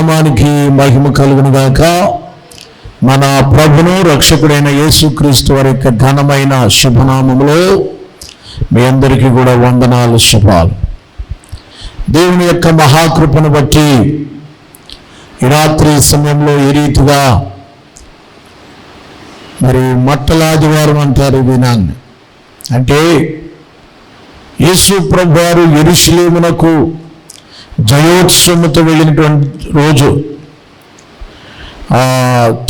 నామానికి మహిమ కలుగును గాక. మన ప్రభును రక్షకుడైన యేసుక్రీస్తు వారి యొక్క ఘనమైన శుభనామములో మీ అందరికీ కూడా వందనాలు, శుభాలు. దేవుని యొక్క మహాకృపను బట్టి ఈ రాత్రి సమయంలో ఈ రీతిగా మరి మట్టలాదివారం అంటారు ఈ దినాన్ని. అంటే యేసు ప్రభువారు యెరూషలేమునకు జయోత్సవముతో వెళ్ళినటువంటి రోజు.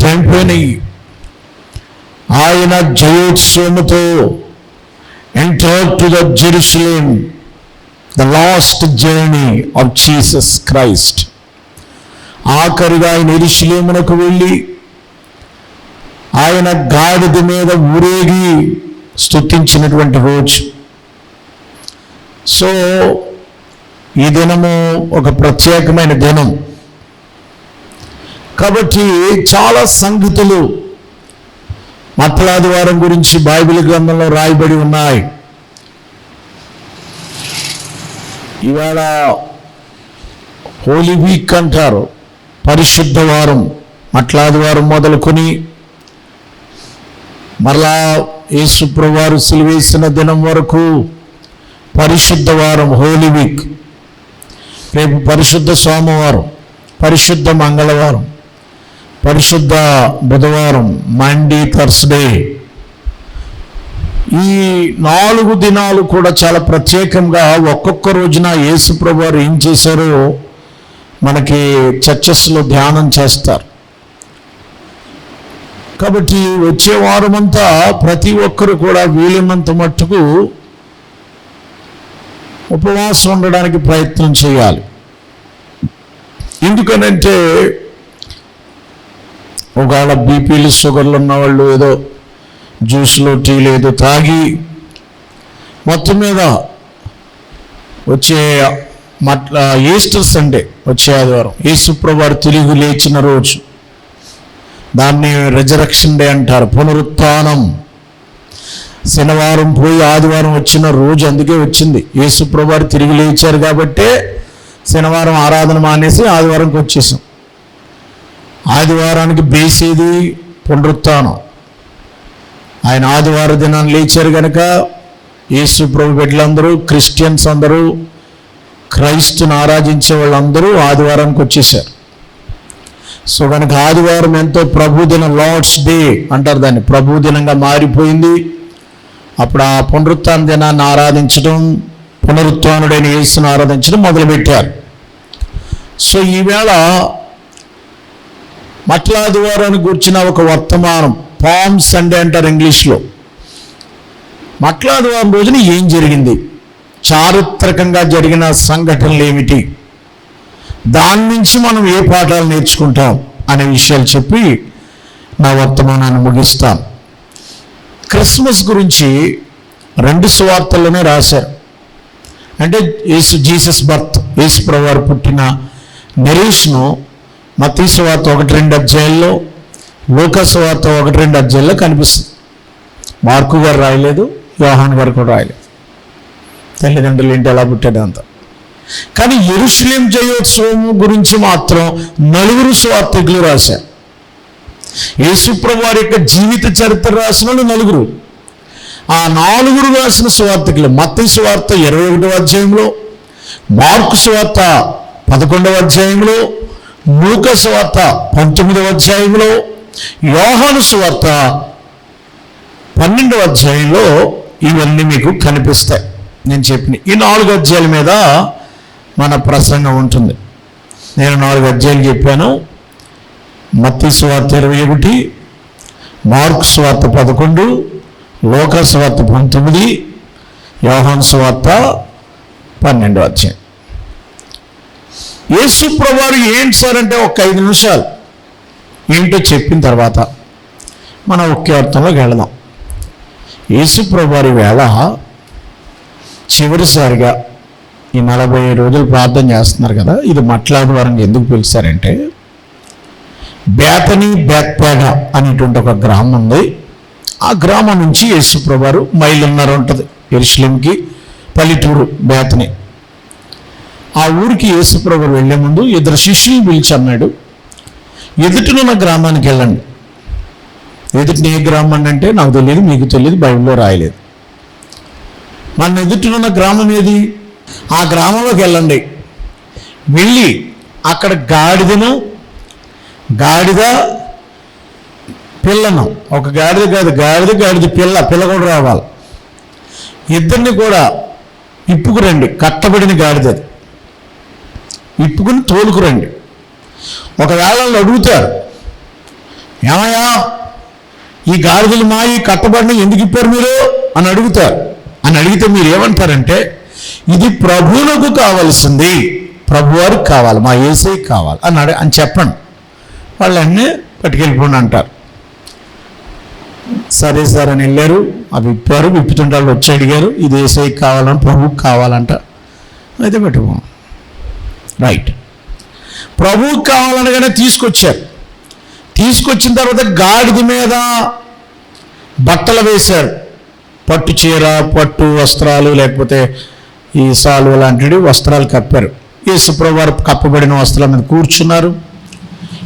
తెంపని ఆయన జయోత్సవముతో entered to the Jerusalem, the last journey of Jesus Christ. ఆఖరిగా ఆయన యెరూషలేమునకు వెళ్ళి ఆయన గాడిద మీద ఊరేగి స్తుతించినటువంటి రోజు. సో ఈ దినము ఒక ప్రత్యేకమైన దినం కాబట్టి చాలా సంగతులు మట్టలాదివారం గురించి బైబిల్ గ్రంథంలో రాయబడి ఉన్నాయి. ఇవాళ హోలీ వీక్ అంటారు, పరిశుద్ధ వారం. మట్టలాదివారం మొదలుకొని మరలా యేసు ప్రభువారు సిలువేసిన దినం వరకు పరిశుద్ధ వారం, హోలీ వీక్. రేపు పరిశుద్ధ సోమవారం, పరిశుద్ధ మంగళవారం, పరిశుద్ధ బుధవారం, మండే, థర్స్డే. ఈ 4 దినాలు కూడా చాలా ప్రత్యేకంగా ఒక్కొక్క రోజున యేసు ప్రభువారు ఏం చేశారో మనకి చర్చెస్లో ధ్యానం చేస్తారు. కాబట్టి వచ్చే వారమంతా ప్రతి ఒక్కరు కూడా వీలున్నంత మట్టుకు ఉపవాసం ఉండడానికి ప్రయత్నం చేయాలి. ఎందుకనంటే ఒకవేళ బీపీలు, షుగర్లు ఉన్నవాళ్ళు ఏదో జ్యూస్లో, టీలు ఏదో తాగి మొత్తం మీద వచ్చే ఈస్టర్ సండే, వచ్చే ఆదివారం యేసు ప్రభువారు తిరిగి లేచిన రోజు, దాన్ని రెజరక్షన్ డే అంటారు, పునరుత్థానం. శనివారం పోయి ఆదివారం వచ్చిన రోజు అందుకే వచ్చింది. యేసు ప్రభువారు తిరిగి లేచారు కాబట్టే శనివారం ఆరాధన మానేసి ఆదివారంకి వచ్చేసాం. ఆదివారానికి బేసేది పునరుత్థానం. ఆయన ఆదివారం దినాన్ని లేచారు కనుక యేసు ప్రభు బిడ్డలందరూ, క్రిస్టియన్స్ అందరూ, క్రైస్తుని ఆరాధించే వాళ్ళందరూ ఆదివారానికి వచ్చేసారు. సో కనుక ఆదివారం ఎంతో ప్రభుదినం, లార్డ్స్ డే అంటారు దాన్ని, ప్రభుదినంగా మారిపోయింది. అప్పుడు ఆ పునరుత్థాన దినాన్ని ఆరాధించడం, పునరుత్థానుడైన యేసును ఆరాధించడం మొదలుపెట్టారు. సో ఈవేళ మట్టలాదివారాన్ని కూర్చిన ఒక వర్తమానం, పామ్ సండే అంటారు ఇంగ్లీష్లో. మట్టలాదివారం రోజున ఏం జరిగింది, చారిత్రకంగా జరిగిన సంఘటనలు ఏమిటి, దాని నుంచి మనం ఏ పాఠాలు నేర్చుకుంటాం అనే విషయాలు చెప్పి నా వర్తమానాన్ని ముగిస్తాను. క్రిస్మస్ గురించి 2 సువార్తల్లోనే రాశారు. అంటే జీసస్ బర్త్, యేసు ప్రభువారు పుట్టిన నెరేషను మత్తయి సువార్త 1-2 అధ్యాయాల్లో, లూకా సువార్త 1-2 అధ్యాయాల్లో కనిపిస్తుంది. మార్కు గారు రాయలేదు, యోహాను గారు కూడా రాయలేదు. తల్లిదండ్రులు ఏంటి ఎలా పుట్టాడు అంత. కానీ యెరూషలేం జయోత్సవం గురించి మాత్రం 4 సువార్తికులు రాశారు. యేసు ప్రభువారి యొక్క జీవిత చరిత్ర రాసిన వాళ్ళు 4. ఆ 4 రాసిన సువార్తికులు మత్తయి సువార్త 21వ అధ్యాయంలో, మార్కు సువార్త 11వ అధ్యాయంలో, లూకా సువార్త 19వ అధ్యాయంలో, యోహాను సువార్త 12వ అధ్యాయంలో ఇవన్నీ మీకు కనిపిస్తాయి. నేను చెప్పిన ఈ 4 అధ్యాయాల మీద మన ప్రసంగం ఉంటుంది. నేను 4 అధ్యాయాలు చెప్పాను. మత్తయి సువార్త 21, మార్కు సువార్త 11, లూకా సువార్త 19, యోహాను సువార్త 12వ అధ్యాయం. యేసు ప్రభువారు ఏంటి సార్ అంటే ఒక 5 నిమిషాలు ఏంటో చెప్పిన తర్వాత మనం ఒకే అర్థంలోకి వెళదాం. యేసు ప్రభువారి వేళ చివరిసారిగా ఈ 40 రోజులు ప్రార్థన చేస్తున్నారు కదా, ఇది మట్టలాదివారం ఎందుకు పిలిచారంటే, బేతనీ బేత్పేగ అనేటువంటి ఒక గ్రామం ఉంది. ఆ గ్రామం నుంచి యేసు ప్రభువారు మైలున్నర ఉంటుంది యెరూషలేంకి, పల్లెటూరు బేతనీ. ఆ ఊరికి యేసుప్రభు వెళ్లే ముందు 2 శిష్యులు పిలిచి అన్నాడు, ఎదుటినున్న గ్రామానికి వెళ్ళండి. ఎదుటిని ఏ గ్రామం అంటే నాకు తెలియదు, మీకు తెలియదు, బైబిల్లో రాయలేదు. మన ఎదుటినున్న గ్రామం ఏది? ఆ గ్రామంలోకి వెళ్ళండి. వెళ్ళి అక్కడ గాడిద పిల్లను, ఒక గాడిద కాదు, గాడిద పిల్ల కూడా రావాలి. ఇద్దరిని కూడా ఇప్పుకురండి, కట్టబడిన గాడిద ఇప్పుకుని తోలుకురండి. ఒకవేళ వాళ్ళు అడుగుతారు, ఏమయ్యా ఈ గాడిదలు ఈ కట్టబడిన ఎందుకు ఇప్పారు మీరు అని అడుగుతారు. అని అడిగితే మీరు ఏమంటారంటే, ఇది ప్రభువులకు కావాల్సింది, ప్రభువారికి కావాలి, మా యేసయ్యకి కావాలి అని చెప్పండి. వాళ్ళన్నీ పట్టుకెళ్ళిపోండి అంటారు. సరే సార్ అని వెళ్ళారు, అవి విప్పారు. విప్పుతుంటే వాళ్ళు వచ్చి అడిగారు, ఇది యేసయ్యకి కావాలని, ప్రభువుకి కావాలంట. అయితే పెట్టుకో రైట్, ప్రభువుకి కావాలనగానే తీసుకొచ్చారు. తీసుకొచ్చిన తర్వాత గాడిద మీద బట్టలు వేశారు, పట్టు చీర, పట్టు వస్త్రాలు, లేకపోతే ఈ సాల్వ లాంటి వస్త్రాలు కప్పారు. యేసుప్రభు వారు కప్పబడిన వస్త్రాల మీద కూర్చున్నారు.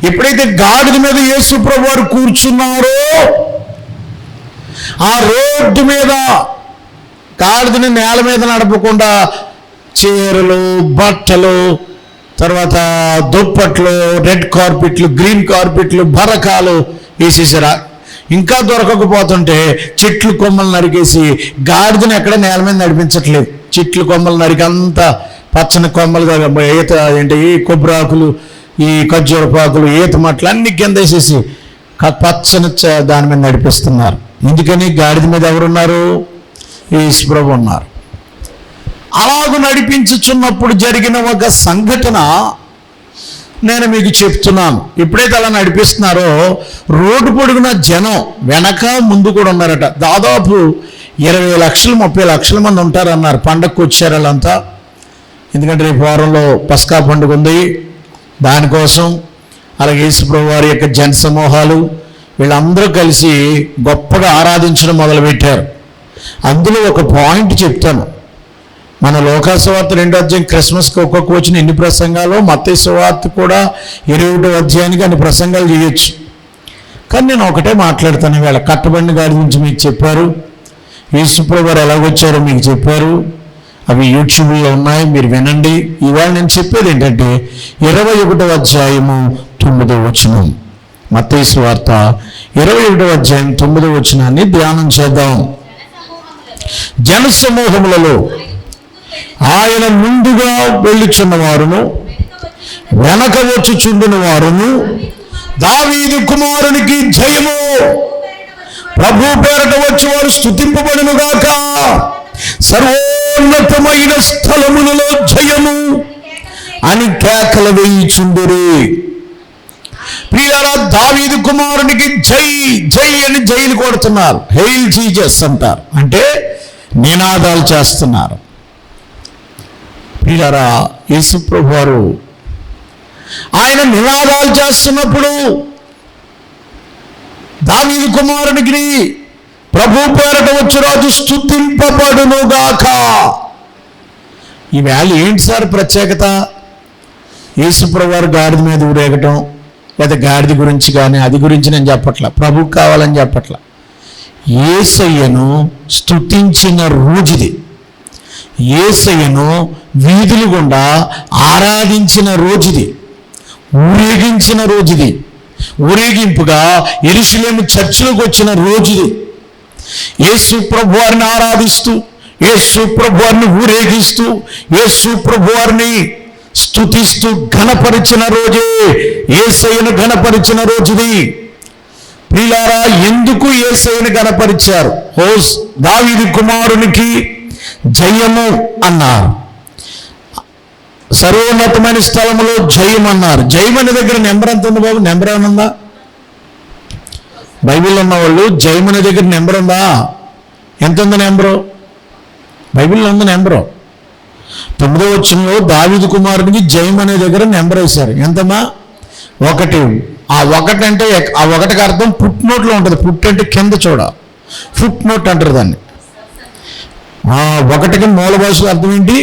ఎప్పుడైతే గాడిద మీద యేసుప్రభు వారు కూర్చున్నారో, ఆ రోడ్డు మీద గాడిదని నేల మీద నడపకుండా చీరలు, బట్టలు, తర్వాత దుప్పట్లు, రెడ్ కార్పెట్లు, గ్రీన్ కార్పెట్లు, బరకాలు వేసేసారా. ఇంకా దొరకకపోతుంటే చెట్లు కొమ్మలు నరికేసి గాడిదని ఎక్కడ నేల మీద నడిపించట్లేదు. చెట్లు కొమ్మలు నరికి అంతా పచ్చని కొమ్మలు, ఈత ఏంటి కొబ్బరాకులు, ఈ ఖర్జూరపాకులు, ఈత మట్లు అన్ని కింద వేసేసి పచ్చని దాని మీద నడిపిస్తున్నారు. ఎందుకని? గాడిద మీద ఎవరున్నారు? యేసుప్రభు ఉన్నారు. అలాగూ నడిపించుచున్నప్పుడు జరిగిన ఒక సంఘటన నేను మీకు చెప్తున్నాను. ఎప్పుడైతే అలా నడిపిస్తున్నారో రోడ్డు పొడుగున జనం వెనక ముందు కూడా ఉన్నారట. దాదాపు 20 లక్షలు 30 లక్షల మంది ఉంటారన్నారు. పండగకు వచ్చారు వాళ్ళంతా. ఎందుకంటే రేపు వారంలో పస్కా పండుగ ఉంది, దానికోసం. అలాగే యేసుప్రభు వారి యొక్క జన సమూహాలు వీళ్ళందరూ కలిసి గొప్పగా ఆరాధించడం మొదలుపెట్టారు. అందులో ఒక పాయింట్ చెప్తాను. మన లోకా సువార్త 2వ అధ్యాయం క్రిస్మస్కి ఒక్కొక్క వచ్చిన ఎన్ని ప్రసంగాలు, మత్తయి సువార్త కూడా 21వ అధ్యాయానికి అన్ని ప్రసంగాలు చేయొచ్చు. కానీ నేను ఒకటే మాట్లాడతాను. వీళ్ళ కట్టబడిన గాడి గురించి మీకు చెప్పారు, యేసుప్రభు వారు ఎలాగొచ్చారో మీకు చెప్పారు. అవి యూట్యూబ్లో ఉన్నాయి, మీరు వినండి. ఇవాళ నేను చెప్పేది ఏంటంటే 21వ అధ్యాయము 9వ వచనం, మత్తయి సువార్త 21వ అధ్యాయం 9వ వచనాన్ని ధ్యానం చేద్దాం. జన సమూహములలో ఆయన ముందుగా వెళ్ళుచున్న వారును వెనక వచ్చుచుండిన వారును, దావీదు కుమారునికి జయము, ప్రభు పేరట వచ్చి వారు స్తుతింపబడునుగాక, సర్వోన్నతమైన స్థలములలో జయము అని కేకలు వేయుచుండిరి. ప్రియులారా, దావీదు కుమారునికి జై జై అని జైలు కొడుతున్నారు. హెయిల్ జీసస్ అంటారు, అంటే నినాదాలు చేస్తున్నారు. ప్రియులారా, యేసుప్రభు వారు ఆయన నినాదాలు చేస్తున్నప్పుడు దావీదు కుమారునికి ప్రభు పేరట వచ్చు రాజు స్తుతింపబడునుగాక. ఈవేళ ఏంటి సార్ ప్రత్యేకత? యేసుప్రభు వారు గాడిద మీద ఊరేగటం, లేదా గాడిద గురించి కానీ అది గురించి నేను చెప్పట్లా, ప్రభుకు కావాలని చెప్పట్లా. యేసయ్యను స్తుతించిన రోజుది, యేసయ్యను వీధులు గుండా ఆరాధించిన రోజుది, ఊరేగించిన రోజుది, ఊరేగింపుగా యెరూషలేము చర్చిలోకి వచ్చిన రోజుది. యేసు ప్రభు వారిని ఆరాధిస్తూ, యేసు ప్రభు వారిని ఊరేగిస్తూ, యేసు ప్రభు వారిని స్తుతిస్తూ ఘనపరిచిన రోజే, యేసయ్యను ఘనపరిచిన రోజుది. ప్రియులారా, ఎందుకు యేసయ్యను ఘనపరిచారు? దావీదు కుమారునికి జయము అన్నారు, సర్వోన్నతమైన స్థలములో జయం అన్నారు. జయం అనే దగ్గర నెంబర్ ఎంత ఉంది బాబు? నెంబర్ ఏమైనా ఉందా? బైబిల్లో ఉన్న వాళ్ళు జయం అనే దగ్గర నెంబర్ ఉందా? ఎంత ఉంది నెంబరు? బైబిల్లో ఉంది నెంబరు. 9వ వచనంలో దావీదు కుమారునికి జయం అనే దగ్గర నెంబర్ వేశారు. ఎంతమ్మా? 1. ఆ 1 అంటే ఆ 1కి అర్థం పుట్ నోట్లో ఉంటుంది. పుట్ అంటే కింద చూడ, ఫుట్ నోట్ అంటారు దాన్ని. ఆ 1కి మూల భాషలో అర్థం ఏంటి?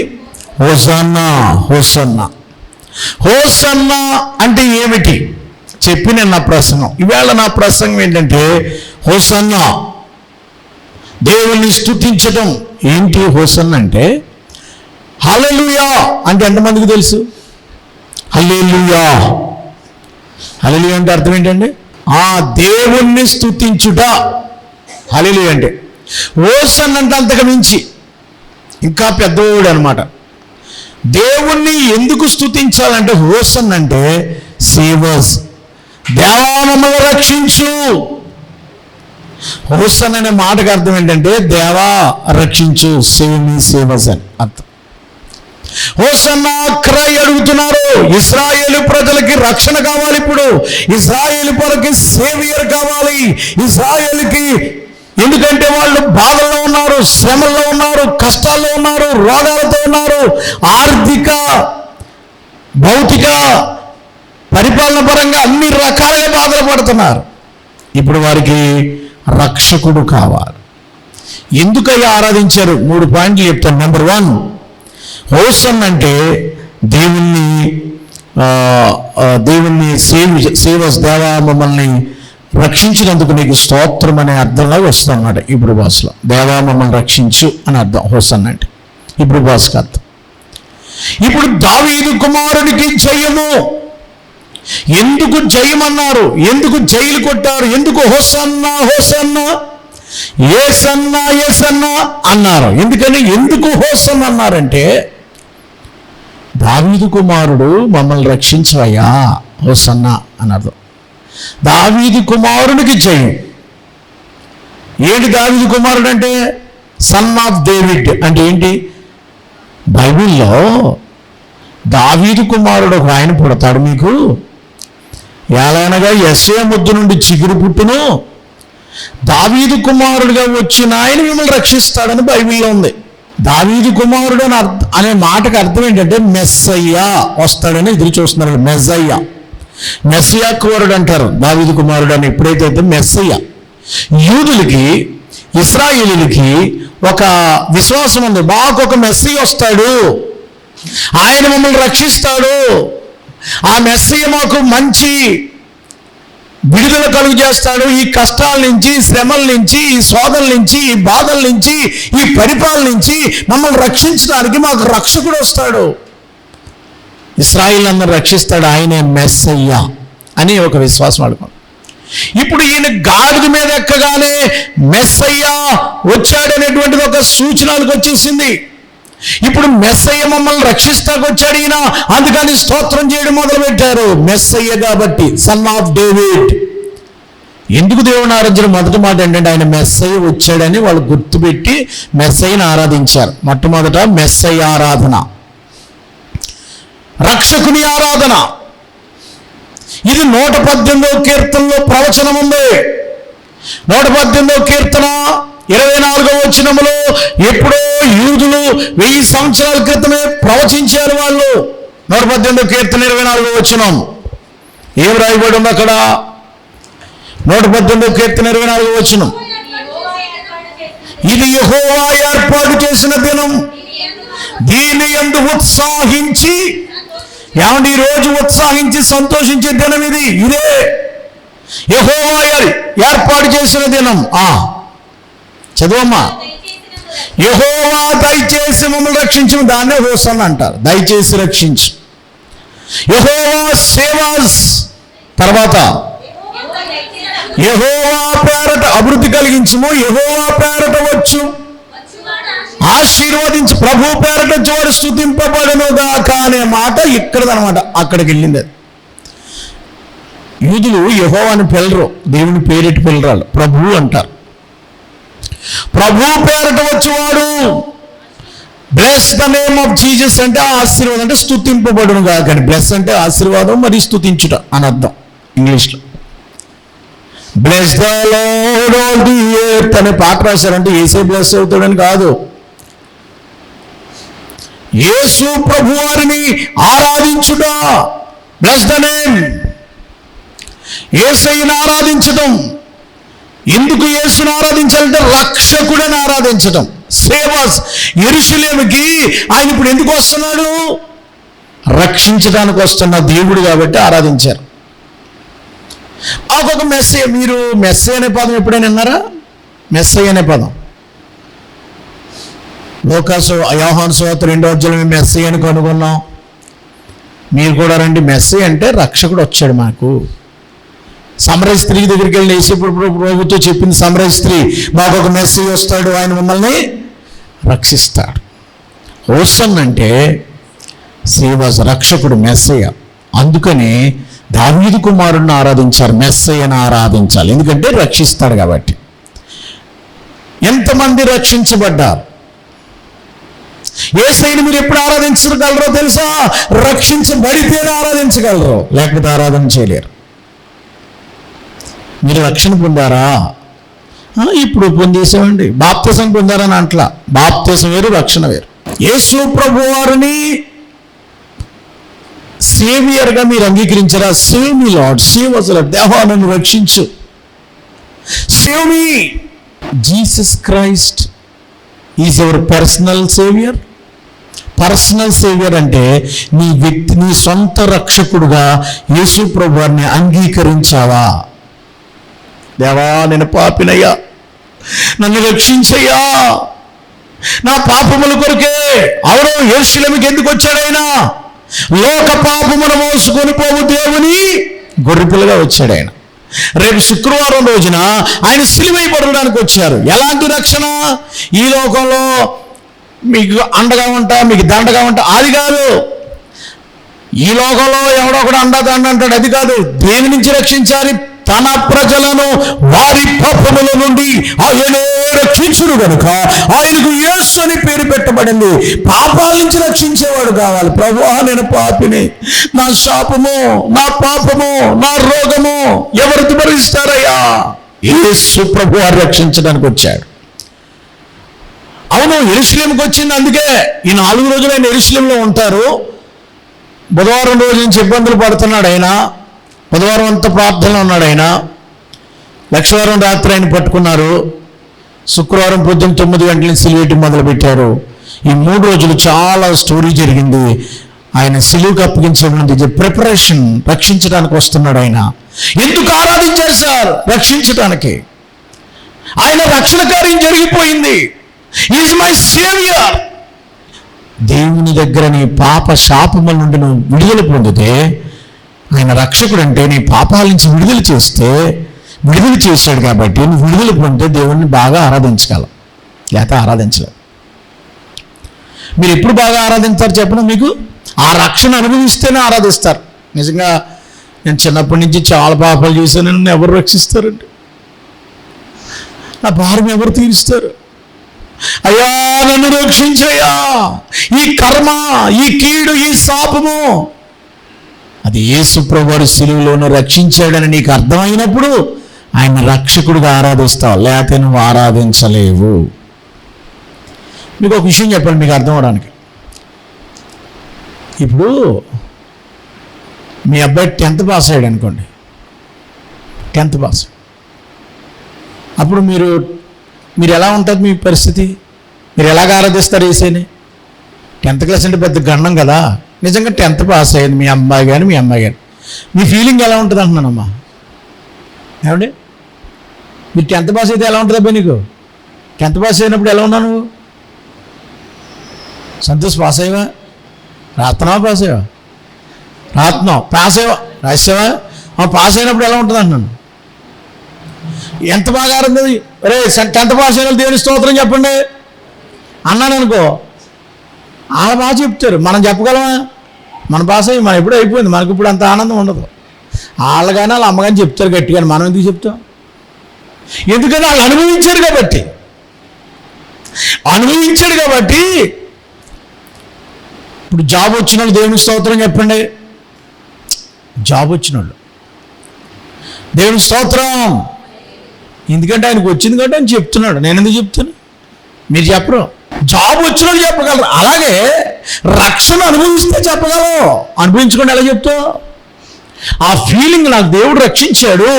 Hosanna hosanna. హోసన్నా అంటే ఏమిటి చెప్పి నేను నా ప్రసంగం. ఈవేళ నా ప్రసంగం ఏంటంటే హోసన్నా, దేవుణ్ణి స్తుతించడం. ఏంటి హోసన్నా అంటే? హల్లెలూయా అంటే ఎంతమందికి తెలుసు? హల్లెలూయా, హల్లెలూయా అంటే అర్థం ఏంటండి? ఆ దేవుణ్ణి స్తుతించుట హల్లెలూయా అంటే. హోసన్నా అంటే అంతకు మించి ఇంకా పెద్దవాడు అనమాట. దేవుణ్ణి ఎందుకు స్తుతించాలంటే హోసన్నా అంటే సేవస్, దేవా మమ్మల్ని రక్షించు. హోసన్నా అనే మాటకు అర్థం ఏంటంటే దేవా రక్షించు, సేవ్ మీ, సేవస్ అని అర్థం. హోసన్నా క్రై అడుగుతున్నారు. ఇశ్రాయేలు ప్రజలకి రక్షణ కావాలి. ఇప్పుడు ఇశ్రాయేలు ప్రజలకి సేవియర్ కావాలి. ఇశ్రాయేలుకి, ఎందుకంటే వాళ్ళు బాధల్లో ఉన్నారు, శ్రమల్లో ఉన్నారు, కష్టాల్లో ఉన్నారు, రోగాలతో ఉన్నారు, ఆర్థిక భౌతిక పరిపాలన పరంగా అన్ని రకాలుగా బాధలు పడుతున్నారు. ఇప్పుడు వారికి రక్షకుడు కావాలి. ఎందుకయ్యా ఆరాధించారు? 3 పాయింట్లు చెప్తాను. నెంబర్ 1, హోసన్నా అంటే దేవుణ్ణి సేవస్, దేవా మమ్మల్ని రక్షించినందుకు నీకు స్తోత్రం అనే అర్థంలో వస్తుంది అన్నమాట ఇప్పుడు భాషలో. దేవా మమ్మల్ని రక్షించు అని అర్థం హోసన్నా అంటే ఇప్పుడు భాషకు అర్థం. ఇప్పుడు దావీదు కుమారునికి జయము. ఎందుకు జయమన్నారు? ఎందుకు జైలు కొట్టారు? ఎందుకు హోసన్నా హోసన్నా, యేసన్నా యేసన్నా అన్నారు? ఎందుకు హోసన్నా అన్నారంటే, దావీదు కుమారుడు మమ్మల్ని రక్షించవయ్యా, హోసన్నా అని అర్థం. దావీదు కుమారునికి జయం. ఏంటి దావీదు కుమారుడు అంటే? సన్ ఆఫ్ డేవిడ్ అంటే ఏంటి? బైబిల్లో దావీదు కుమారుడు ఒక ఆయన పుడతాడు మీకు, ఎలాగనగా యెషయా ముద్దు నుండి చిగురు పుట్టును, దావీదు కుమారుడుగా వచ్చిన ఆయన మిమ్మల్ని రక్షిస్తాడని బైబిల్లో ఉంది. దావీదు కుమారుడు అనే మాటకు అర్థం ఏంటంటే మెస్సయ్యా వస్తాడని ఎదురు చూస్తున్నారు. మెస్సయ్యా కుమారుడు అంటారు దావీదు కుమారుడు అని. ఎప్పుడైతే మెస్సయ్యా, యూదులకి, ఇశ్రాయేలీలకి ఒక విశ్వాసం ఉంది, మాకు ఒక మెస్సయ్య వస్తాడు, ఆయన మమ్మల్ని రక్షిస్తాడు, ఆ మెస్సయ్య మాకు మంచి విడుదల కలుగు చేస్తాడు, ఈ కష్టాల నుంచి, శ్రమల నుంచి, ఈ శోధనల నుంచి, ఈ బాధల నుంచి, ఈ పరిపాలన నుంచి మమ్మల్ని రక్షించడానికి మాకు రక్షకుడు వస్తాడు, ఇశ్రాయేలు అందరూ రక్షిస్తాడు, ఆయనే మెస్సయ్య అని ఒక విశ్వాసం అడుగుతాం. ఇప్పుడు ఈయన గాడిద మీద ఎక్కగానే మెస్సయ్య వచ్చాడనేటువంటిది ఒక సూచనలకు వచ్చేసింది. ఇప్పుడు మెస్సయ్య మమ్మల్ని రక్షిస్తాకు వచ్చాడు ఈయన, అందుకని స్తోత్రం చేయడం మొదలుపెట్టారు. మెస్సయ్య కాబట్టి, సన్ ఆఫ్ డేవిడ్. ఎందుకు దేవుని ఆరాధించడం? మొదటి మాట ఏంటంటే ఆయన మెస్సయ్య వచ్చాడని వాళ్ళు గుర్తుపెట్టి మెస్సయ్యని ఆరాధించారు. మొట్టమొదట మెస్సయ్య ఆరాధన, రక్షకుని ఆరాధన. ఇది 118వ కీర్తనలో ప్రవచనం ఉంది. 118వ కీర్తన 24వ వచనములో ఎప్పుడో యూదులు 1000 సంవత్సరాల క్రితమే ప్రవచించారు వాళ్ళు. 118వ కీర్తన 24వ వచనం ఏం రాయబడి ఉంది అక్కడ? 118వ కీర్తన 24వ వచనం, ఇది యెహోవా ఏర్పాటు చేసిన దినం, దీని యందు ఉత్సాహించి. ఏమంటే ఈ రోజు ఉత్సాహించి సంతోషించే దినం ఇది. ఇదే యెహోవా ఏర్పాటు చేసిన దినం. చదువమ్మా. యెహోవా దయచేసి మమ్మల్ని రక్షించు, దాన్నే హోసన్నా అంటారు, దయచేసి రక్షించు. యెహోవా సేవాస్, తర్వాత యెహోవా పేరట అభివృద్ధి కలిగించుము, యెహోవా పేరట వచ్చు ఆశీర్వదించు, ప్రభు పేరట చోటు స్తుతింపబడును గాక అనే మాట ఇక్కడదనమాట. అక్కడికి వెళ్ళింది. యూదులు యెహోవాని పిలరు, దేవుని పేరెట్టి పిలరాలు, ప్రభు అంటారు. ప్రభు పేరట వచ్చేవాడు, bless the name of Jesus అంటే ఆశీర్వాదం, అంటే స్తుతింపబడును గాక. బ్లెస్ అంటే ఆశీర్వాదం, మరి స్తుతించుట అని అర్థం ఇంగ్లీష్లో. Bless the lord all the earth అనే పాట రాశారంటే యేసే బ్లెస్ అవుతాడని కాదు. యేసు ప్రభు వారిని ఆరాధించుట, బ్లెస్ ద నేమ్, యేసయ్యను ఆరాధించడం. ఎందుకు యేసుని ఆరాధించాలంటే రక్షకుడని ఆరాధించడం. సేవస్ యెరూషలేముకి ఆయన ఇప్పుడు ఎందుకు వస్తున్నాడు? రక్షించడానికి వస్తున్న దేవుడు కాబట్టి ఆరాధించారు. ఒక మెస్సయ్య, మీరు మెస్సయ్య అనే పదం ఎప్పుడైనా విన్నారా? మెస్సయ్య అనే పదం యోహాను సువార్త 2వ అధ్యాయంలో మెస్సయ్య అని కనుగొన్నాం. మీరు కూడా రండి. మెస్సయ్య అంటే రక్షకుడు వచ్చాడు మనకు. సమరయ స్త్రీ దగ్గరికి వెళ్ళి ప్రభుతో చెప్పింది సమరయ స్త్రీ, మాకు ఒక మెస్సయ్య వస్తాడు, ఆయన మిమ్మల్ని రక్షిస్తాడు. హోసన్ అంటే సేవస్ రక్షకుడు, మెస్సయ్య. అందుకని దావీదు కుమారుడిని ఆరాధించారు, మెస్సయ్యను ఆరాధించాలి, ఎందుకంటే రక్షిస్తాడు కాబట్టి. ఎంతమంది రక్షించబడ్డారు? యేసయ్యను మీరు ఎప్పుడు ఆరాధించగలరో తెలుసా? రక్షించబడితేనే ఆరాధించగలరు, లేకపోతే ఆరాధన చేయలేరు. మీరు రక్షణ పొందారా? ఇప్పుడు పొందేసామండి. బాప్తిసం పొందారని అంట్లా. బాప్తిసం వేరు, రక్షణ వేరు. యేసు ప్రభు వారిని సేవియర్గా మీరు అంగీకరించారా? Save me Lord, save us Lord. దేవా నన్ను రక్షించు, save me. Jesus Christ is your personal saviour. Personal saviour అంటే నీ సొంత రక్షకుడుగా యేసు ప్రభు వారిని అంగీకరించావా? దేవా నేను పాపినయ్యా, నన్ను రక్షించయ్యా, నా పాపముల కొరకే. అవును, యెరూషలేముకి ఎందుకు వచ్చాడైనా? లోక పాపమును మోసుకొని పోవు దేవుని గొర్రెపిల్లగా వచ్చాడు ఆయన. రేపు శుక్రవారం రోజున ఆయన సిలువైపడడానికి వచ్చారు. ఎలాంటి రక్షణ? ఈ లోకంలో మీకు అండగా ఉంటా, మీకు దండగా ఉంటా, అది కాదు. ఈ లోకంలో ఎవడో ఒకడు అండా దండ అంటాడు, అది కాదు. దేని నుంచి రక్షించాలి? తన ప్రజలను వారి పాపముల నుండి ఆయనే రక్షించును కనుక ఆయనకు యేసు అని పేరు పెట్టబడింది. పాపాల నుంచి రక్షించేవాడు కావాలి. ప్రభువా నేను పాపిని, నా శాపము, నా పాపము, నా రోగము ఎవరికి భరిస్తారయ్యా? యేసు ప్రభువు రక్షించడానికి వచ్చాడు. అవును, యెరూషలేముకి వచ్చింది. అందుకే ఈ 4 రోజులు ఆయన యెరూషలేములో ఉంటారు. బుధవారం రోజు నుంచి ఇబ్బందులు పడుతున్నాడు ఆయన. బుధవారం అంతా ప్రార్థనలో ఉన్నాడు ఆయన. లక్షవారం రాత్రి ఆయన పట్టుకున్నారు. శుక్రవారం పొద్దున్న 9 గంటల సిలువేయటం మొదలుపెట్టారు. ఈ 3 రోజులు చాలా స్టోరీ జరిగింది. ఆయన సిలువుకి అప్పగించే ప్రిపరేషన్, రక్షించడానికి వస్తున్నాడు ఆయన. ఎందుకు ఆరాధించారు సార్? రక్షించడానికి. ఆయన రక్షణ కార్యం జరిగిపోయింది. Is my saviour. దేవుని దగ్గర నీ పాప శాపముల నుండి నువ్వు విడుదల పొందితే ఆయన రక్షకుడు అంటే నీ పాపాల నుంచి విడుదల చేశాడు కాబట్టి నువ్వు విడుదల పొందితే దేవుణ్ణి బాగా ఆరాధించగలవు, లేకపోతే ఆరాధించలేవు. మీరు ఎప్పుడు బాగా ఆరాధించారు చెప్పండి? మీకు ఆ రక్షణ అనుభవిస్తేనే ఆరాధిస్తారు. నిజంగా నేను చిన్నప్పటి నుంచి చాలా పాపాలు చేశాను, నన్ను ఎవరు రక్షిస్తారండి? నా భారం ఎవరు తీరుస్తారు? అయ్యా నన్ను రక్షించయ్యా, ఈ కర్మ, ఈ కీడు, ఈ శాపము అది యేసు ప్రభువు సిలువలోనే రక్షించాడని నీకు అర్థమైనప్పుడు ఆయన రక్షకుడిగా ఆరాధిస్తావు, లేకపోతే నువ్వు ఆరాధించలేవు. మీకు ఒక విషయం చెప్పండి మీకు అర్థం అవడానికి. ఇప్పుడు మీ అబ్బాయి 10th పాస్ అయ్యాడు అనుకోండి, 10th పాస్. అప్పుడు మీరు ఎలా ఉంటుంది? మీ పరిస్థితి మీరు ఎలాగ ఆరాధిస్తారు యేసుని? 10th క్లాస్ అంటే పెద్ద గండం కదా. నిజంగా 10th పాస్ అయ్యింది మీ అమ్మాయి కానీ మీ అమ్మాయి కానీ, మీ ఫీలింగ్ ఎలా ఉంటుంది అంటున్నానమ్మా? ఏమండి, మీరు 10th పాస్ అయితే ఎలా ఉంటుంది అబ్బాయి? నీకు 10th పాస్ అయినప్పుడు ఎలా ఉన్నావు నువ్వు? సంతోష్ పాస్ అయ్యవా? రాత్నావా? పాస్ అయ్యవా? రాత్నావు పాస్ అయ్యవా? రాసావా? పాస్ అయినప్పుడు ఎలా ఉంటుంది అంటున్నాను. ఎంత బాగా ఆరంది. రే 10th పాస్ అయిన దేవుని స్తోత్రం చెప్పండి అన్నాను అనుకో, వాళ్ళు బాగా చెప్తారు. మనం చెప్పగలమా? మనం పాస్ అయ్యి మనం ఎప్పుడూ అయిపోయింది, మనకి ఇప్పుడు అంత ఆనందం ఉండదు. వాళ్ళు కానీ వాళ్ళ అమ్మగాని చెప్తారు గట్టిగా, మనం ఎందుకు చెప్తాం? ఎందుకంటే వాళ్ళు అనుభవించారు కాబట్టి. ఇప్పుడు జాబ్ వచ్చిన వాళ్ళు దేవుని స్తోత్రం చెప్పండి. జాబ్ వచ్చిన వాళ్ళు దేవుని స్తోత్రం, ఎందుకంటే ఆయనకు వచ్చింది కాబట్టి ఆయన చెప్తున్నాడు. నేను ఎందుకు చెప్తాను? మీరు చెప్పరు. జాబ్ వచ్చిన వాళ్ళు చెప్పగలరు. అలాగే రక్షణ అనుభవిస్తే చెప్పగలవు, అనుభవించుకోండి ఎలా చెప్తావు? ఆ ఫీలింగ్ నాకు దేవుడు రక్షించాడు,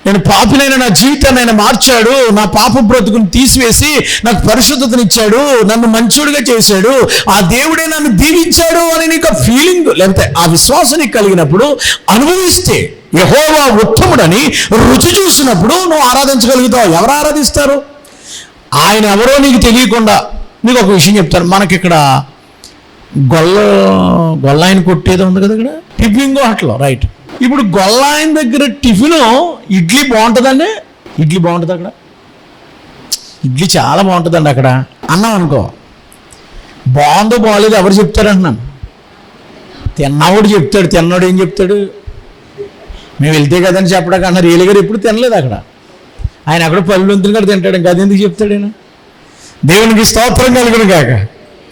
నేను పాపినైనా నా జీవితాన్ని ఆయన మార్చాడు, నా పాప బ్రతుకుని తీసివేసి నాకు పరిశుద్ధతనిచ్చాడు, నన్ను మంచోడిగా చేశాడు, ఆ దేవుడే నన్ను దీవించాడు అని నీకు ఫీలింగ్ లేకపోతే ఆ విశ్వాసం నీకు కలిగినప్పుడు, అనుభవిస్తే యెహోవా ఉత్తముడని రుచి చూసినప్పుడు నువ్వు ఆరాధించగలుగుతావు. ఎవరు ఆరాధిస్తారు? ఆయన ఎవరో నీకు తెలియకుండా. నీకు ఒక విషయం చెప్తాను. మనకి ఇక్కడ గొల్లాయన కొట్టేది ఉంది కదా, ఇక్కడ టిఫిన్ హోటల్, రైట్. ఇప్పుడు గొల్లాయన దగ్గర టిఫిన్ ఇడ్లీ బాగుంటుందండి. ఇడ్లీ బాగుంటుంది అక్కడ, ఇడ్లీ చాలా బాగుంటుందండి అక్కడ అన్నాం అనుకో. బాగుందో బాగోలేదు ఎవరు చెప్తారు అంటున్నాను? తిన్నవాడు చెప్తాడు. తిన్నవాడు ఏం చెప్తాడు? మేము వెళ్తే కదని చెప్పడానికి అన్న రియల్ గారు ఎప్పుడు తినలేదు అక్కడ. ఆయన అక్కడ పళ్ళు వంతుని కూడా తింటాడు. ఇంకా అది ఎందుకు చెప్తాడు ఆయన? దేవునికి స్తోత్రం కలుగును కాక.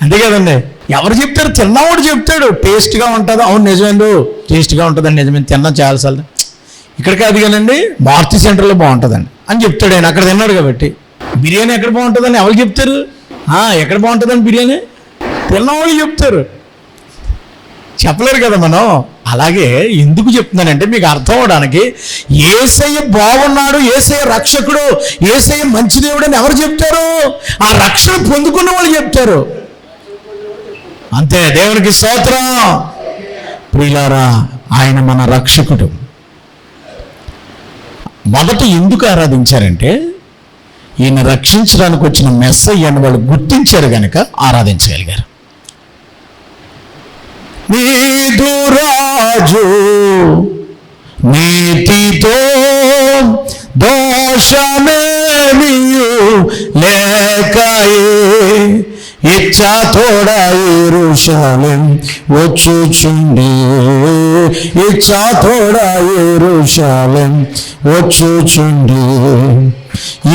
అంతే కదండి. ఎవరు చెప్తారు? తిన్నవాడు చెప్తాడు. టేస్ట్గా ఉంటుంది. అవును నిజమేందు, టేస్ట్గా ఉంటుందండి, నిజమే, తిన్నాం చాలాసార్లు. ఇక్కడ కాదు కానండి, మారుతి సెంటర్లో బాగుంటుందండి అని చెప్తాడు ఆయన. అక్కడ తిన్నాడు కాబట్టి. బిర్యానీ ఎక్కడ బాగుంటుందని ఎవరు చెప్తారు? ఎక్కడ బాగుంటుందని బిర్యానీ తిన్నవాళ్ళు చెప్తారు, చెప్పలేరు కదా మనం. అలాగే ఎందుకు చెప్తున్నానంటే మీకు అర్థం అవడానికి, యేసయ్య బాగున్నాడు, యేసయ్య రక్షకుడు, యేసయ్య మంచి దేవుడు అని ఎవరు చెప్తారు? ఆ రక్షణ పొందుకున్న వాళ్ళు చెప్తారు. అంతే. దేవునికి స్తోత్రం. ప్రియులారా, ఆయన మన రక్షకుడు. మొదట ఎందుకు ఆరాధించారంటే ఈయన రక్షించడానికి వచ్చిన మెస్సయ్య అని వాళ్ళు గుర్తించారు కనుక ఆరాధించగలిగారు. నీదు రాజు నీతితో దోషమేమియు లేకయే ఇచ్చా తోడా యెరూషలేం వచ్చుచుండే, ఇచ్చా తోడా యెరూషలేం వచ్చుచుండే,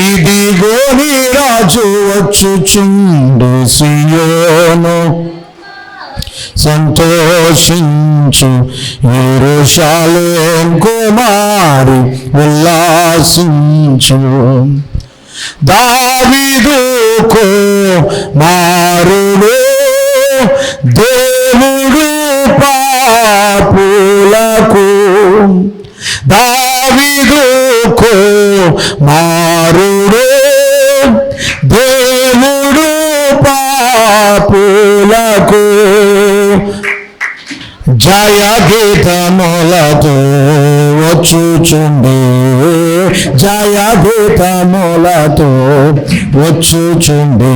ఇదిగో నీ రాజు వచ్చుచుండే, సియోను సంతోషించు, యెరూషలేం కుమారి ఉల్లాసించు. దావీదు కుమారుడు దేవుడు పాపులకు, దావీదు కుమారుడు దేవుడు పాపులకు, జయ గీతములతో వచ్చుచుండే, జయ గీతములతో వచ్చుచుండే,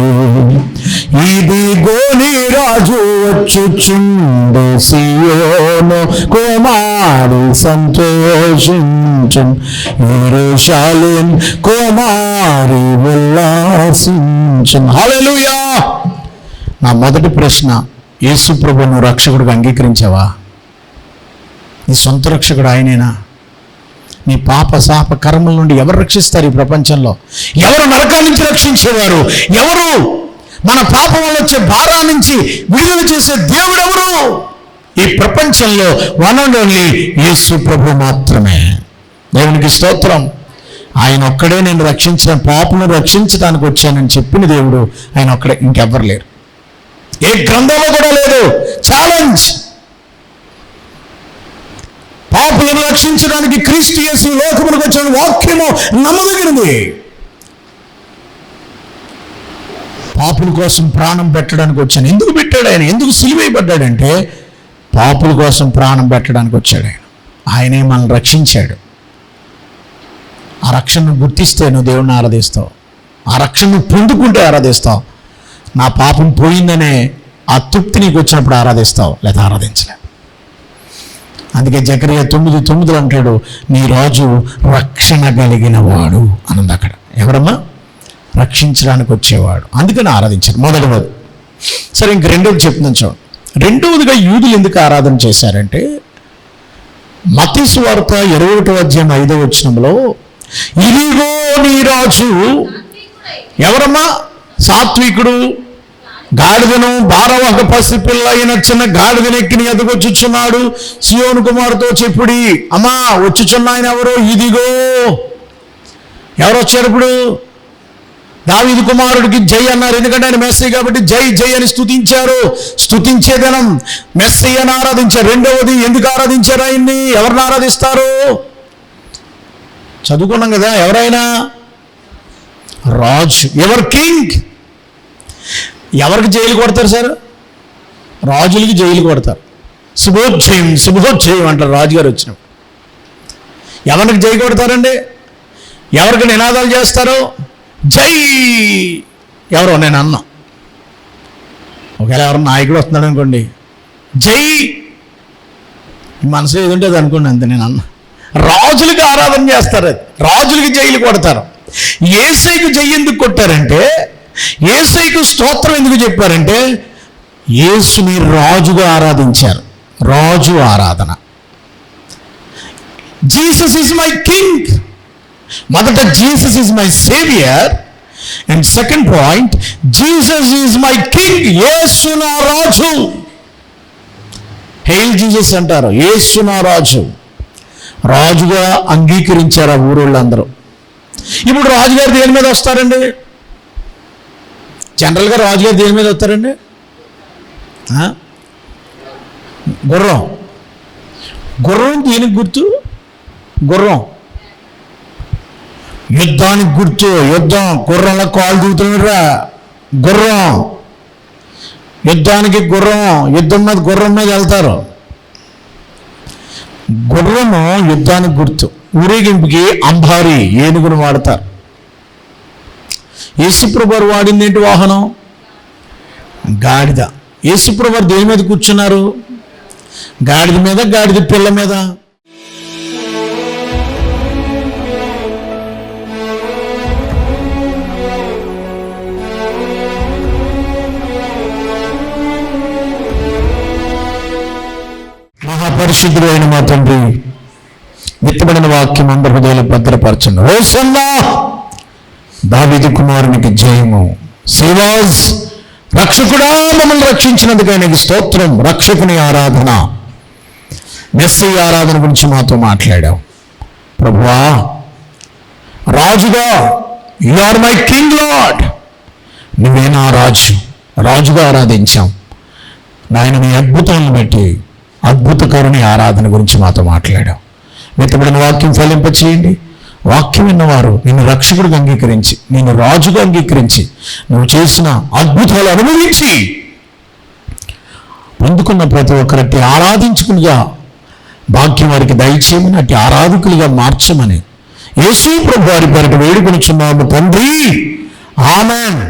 ఇదిగో నీ రాజు వచ్చుచుండే, సియోను కుమారి సంతోషించు, యెరూషలేం కుమారి ఉల్లాసించు. హల్లెలూయా. నా మొదటి ప్రశ్న, యేసు ప్రభువును రక్షకుడిగా అంగీకరించావా? నీ సొంత రక్షకుడు ఆయనేనా? నీ పాప శాప కర్మల నుండి ఎవరు రక్షిస్తారు ఈ ప్రపంచంలో? ఎవరు నరకాల నుంచి రక్షించేవారు? ఎవరు మన పాపం వల్ల వచ్చే భారా నుంచి విడుదల చేసే దేవుడు ఎవరు? ఈ ప్రపంచంలో వన్ అండ్ ఓన్లీ యేసు ప్రభు మాత్రమే. దేవునికి స్తోత్రం. ఆయన ఒక్కడే నేను పాపను రక్షించడానికి వచ్చానని చెప్పిన దేవుడు ఆయన ఒక్కడే, ఇంకెవ్వరు లేరు. ఏ గ్రంథంలో కూడా లేదు. ఛాలెంజ్. పాపులను రక్షించడానికి క్రీస్తు యేసు లోకమునకు వచ్చిన వాక్యము నమ్మదగినది. పాపుల కోసం ప్రాణం పెట్టడానికి వచ్చాను. ఎందుకు పెట్టాడు ఆయన? ఎందుకు సిలువేయబడ్డాడంటే పాపుల కోసం ప్రాణం పెట్టడానికి వచ్చాడు ఆయన. ఆయనే మనల్ని రక్షించాడు. ఆ రక్షణను గుర్తిస్తే నువ్వు దేవుణ్ణి ఆరాధిస్తావు. ఆ రక్షణను పొందుకుంటే ఆరాధిస్తావు. నా పాపం పోయిందనే ఆ తృప్తి నీకు వచ్చినప్పుడు ఆరాధిస్తావు, లేదా ఆరాధించలే. అందుకే జకరియా 9:9 అంటాడు, నీ రాజు రక్షణ కలిగిన వాడు అన్నది అక్కడ. ఎవరమ్మా? రక్షించడానికి వచ్చేవాడు. అందుకని ఆరాధించారు. మొదటిది. సరే, ఇంక రెండోది చెప్తున్నాను చూడండి. రెండవదిగా యూదులు ఎందుకు ఆరాధన చేశారంటే, మత్తయి సువార్త 21:5 ఇదిగో నీ రాజు ఎవరమ్మా? సాత్వికుడు, గాడిదను భారవాహక పసిపిల్ల అయిన చిన్న గాడిదనెక్కి నీ ఎద్దకు వచ్చుచున్నాడు, సియోను కుమారుతో చెప్పుడి. అమ్మా, వచ్చుచున్న ఆయన ఎవరు? ఇదిగో. ఎవరు వచ్చారు ఇప్పుడు? దావీదు కుమారుడికి జై అన్నారు, ఎందుకంటే ఆయన మెస్సయ్య కాబట్టి జై జై అని స్తుతించారు. స్తుతించే దినం మెస్సయ్యను ఆరాధించారు. రెండవది, ఎందుకు ఆరాధించారు ఆయన్ని? ఎవరిని ఆరాధిస్తారు? చదువుకున్నాం కదా, ఎవరైనా రాజు, ఎవర్ కింగ్. ఎవరికి జైలు కొడతారు సార్? రాజులకి జైలు కొడతారు. శుభోజ్జయం శుభోజ్జయం అంటారు రాజుగారు వచ్చినప్పుడు. ఎవరికి జై కొడతారండి? ఎవరికి నినాదాలు చేస్తారు? జై ఎవరో నేను అన్నా. ఒకవేళ ఎవరు నాయకుడు వస్తున్నాడు అనుకోండి, జై మనసు ఏదుంటే అది అనుకోండి, అంతే నేను అన్నా. రాజులకి ఆరాధన చేస్తారు, రాజులకి జైలు కొడతారు. యేసయ్యకు జై ఎందుకు కొట్టారంటే, యేసయ్యకు స్తోత్రం ఎందుకు చెప్పారంటే, యేసుని రాజుగా ఆరాధించారు. రాజు ఆరాధన. Jesus is my king. మొదట Jesus is my saviour, and second point Jesus is my king. యేసు నా రాజు. హెయిల్ జీసస్ అంటారు. యేసు నా రాజు. రాజుగా అంగీకరించారు ఆ ఊరోళ్ళందరూ. ఇప్పుడు రాజుగారు దేని మీద వస్తారండి? జనరల్గా రాజుగారు దేని మీద వస్తారండి? గుర్రం. గుర్రం దేనికి గుర్తు? గుర్రం యుద్ధానికి గుర్తు. యుద్ధం గుర్రంలో కాలు దిగుతున్నారా? గుర్రం యుద్ధానికి, గుర్రం యుద్ధం మీద, గుర్రం మీద వెళ్తారు. గుర్రము యుద్ధానికి గుర్తు. ఊరేగింపుకి అంబారి ఏనుగును వాడతారు. యేసుప్రభువారు వాడింది ఏంటి వాహనం? గాడిద. యేసుప్రభువారు దేని మీద కూర్చున్నారు? గాడిద మీద, గాడిద పిల్ల మీద. మహాపరిశుద్ధుడు అయిన మా తండ్రి, విత్తబడిన వాక్యం అందరి హృదయాలు భద్రపరచండి. హోసన్నా దావీదు కుమారునికి జయము. సేవాజ్ రక్షకుడా, మమ్మల్ని రక్షించినందుకు ఆయనకి స్తోత్రం. రక్షకుని ఆరాధన, మెస్సయ్య ఆరాధన గురించి మాతో మాట్లాడావు ప్రభువా. రాజుగా, you are my king lord. నువ్వే నా రాజు. రాజుగా ఆరాధించాం నాయన. నీ అద్భుతాలను బట్టి అద్భుతకరుని ఆరాధన గురించి మాతో మాట్లాడావు. విత్తబడిన వాక్యం ఫలింపచేయండి. వాక్యం విన్నవారు నిన్ను రక్షకుడిగా అంగీకరించి, నిన్ను రాజుగా అంగీకరించి, నువ్వు చేసిన అద్భుతాలు అనుభవించి పొందుకున్న ప్రతి ఒక్కరట్టి ఆరాధించుకునిగా భాగ్యం వారికి దయచేయమని, అట్టి ఆరాధకులుగా మార్చమని యేసు ప్రభు వారి పేరిట వేడుకొనుచున్నాము తండ్రి. ఆమేన్.